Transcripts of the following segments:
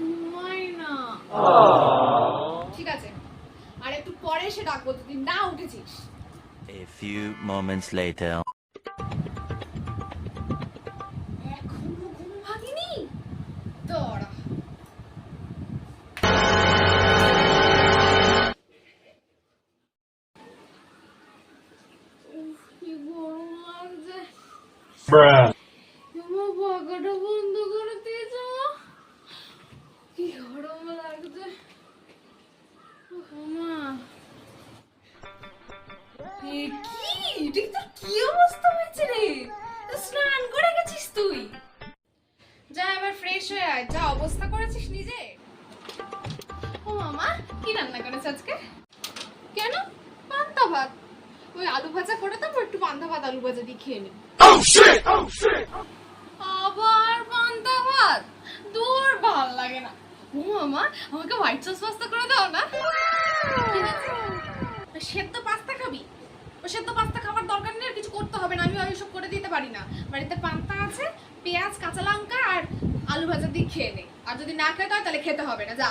ঘুমাই না। ঠিক আছে, আর একটু পরে এসে ডাকবো যদি না উঠেছিস। A few moments later. এখনো ঘুম ভাঙিনি? দাঁড়া। উফ, কি গরম লাগছে। আমার পাখাটা বন্ধ করে দিয়েছ। কি গরম লাগছে। মা, এ কি? এটা তোর কি অবস্থা হয়েছে রে? স্নান করে গেছিস তুই? যা এবার ফ্রেশ হয়ে আয়, যা অবস্থা করেছিস নিজে। ও মামা, কি রান্না করেছ আজকে? কেন? পান্তা ভাত। ওই আলু ভাজা করে তারপর একটু পান্তা ভাত আলু ভাজা দিয়ে খেয়ে নি। আবার পান্তা ভাত? দূর, ভাল লাগে না। ও মামা, আমাকে হোয়াইট সস পাস্তা করে দাও না। ঠিক আছে, সেদ্ধ পাস্তা খাবি? ও সেদ্ধ পাস্তা খাবার দরকার নেই, আর কিছু করতে হবে না, আমি ওইসব করে দিতে পারি না। বাড়িতে পান্তা আছে, পেঁয়াজ কাঁচা লঙ্কা আর আলু ভাজা দিয়ে খেয়ে নে। আর যদি না খেতে হয় তাহলে খেতে হবে না, যা।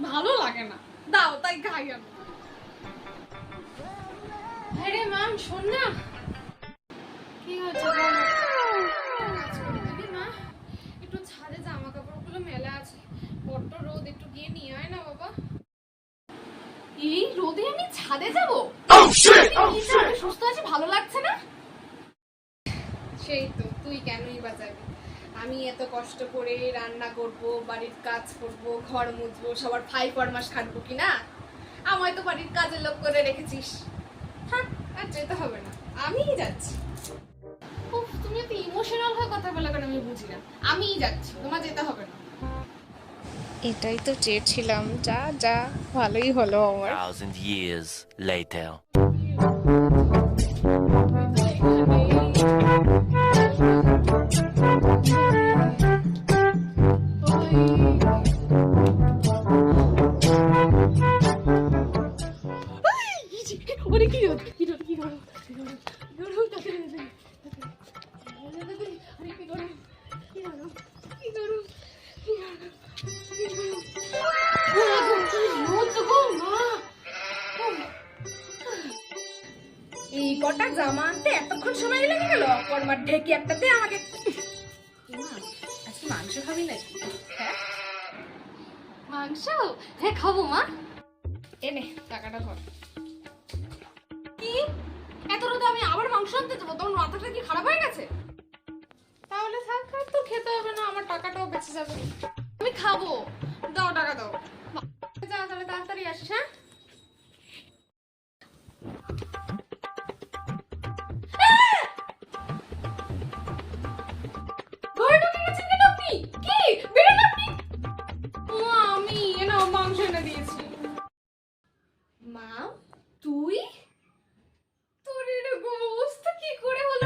ভালো লাগে না, দাও তাই খাই আমি। আরে মাম, শোন না। কি হচ্ছে বলো? কাজ করে দিবি মা? একটু ছাদে জামা কাপড়গুলো মেলা আছে, বড্ড রোদ, একটু গিয়ে নিয়ে আয় না বাবা। এই রোদে আমি ছাদে যাব? আমি সুস্থ আছি, ভালো লাগছে না। সেই তো, তুই কেনই বা যাবি? আমি এত কষ্ট করে রান্না করব, বাড়ির কাজ করব, ঘর মুছবো, সবার ফাই ফরমাস খাটবো কি না? আমায় তো বাড়ির কাজের লোক করে রেখেছিস। হ্যাঁ, আর যেতে হবে না, আমিই যাচ্ছি। উফ, তুমি এত ইমোশনাল হয়ে কথা বলা কেন আমি বুঝি না। আমিই যাচ্ছি, তোমার যেতে হবে না। এটাই তো চেয়েছিলাম। যা যা, ভালোই হলো আমার। 1,000 years later. এই কটা জামা আনতে এতক্ষণ সময় লেগে গেল? কর্মার ঢেকে একটা দে আমাকে। আজকে মাংস খাবি নাকি? হ্যাঁ, মাংস? হ্যাঁ খাবো মা। এনে টাকাটা ধর। কি? এত রোদে আমি আবার মাংস আনতে যাবো? তোমার মাথাটা কি খারাপ হয়ে গেছে? তাহলে থাক, আর তো খেতে হবে না, আমার টাকাটাও বেঁচে যাবে। আমি খাবো, দাও টাকা দাও। যা তাহলে, তাড়াতাড়ি আসিস। হ্যাঁ, ঘরে ঢুকে গেছেন কেন আপনি? কি বেরোন আপনি? মা, আমি মাংস এনে দিয়েছি। মা, তুই? তোর এরকম অবস্থা কি করে হলো?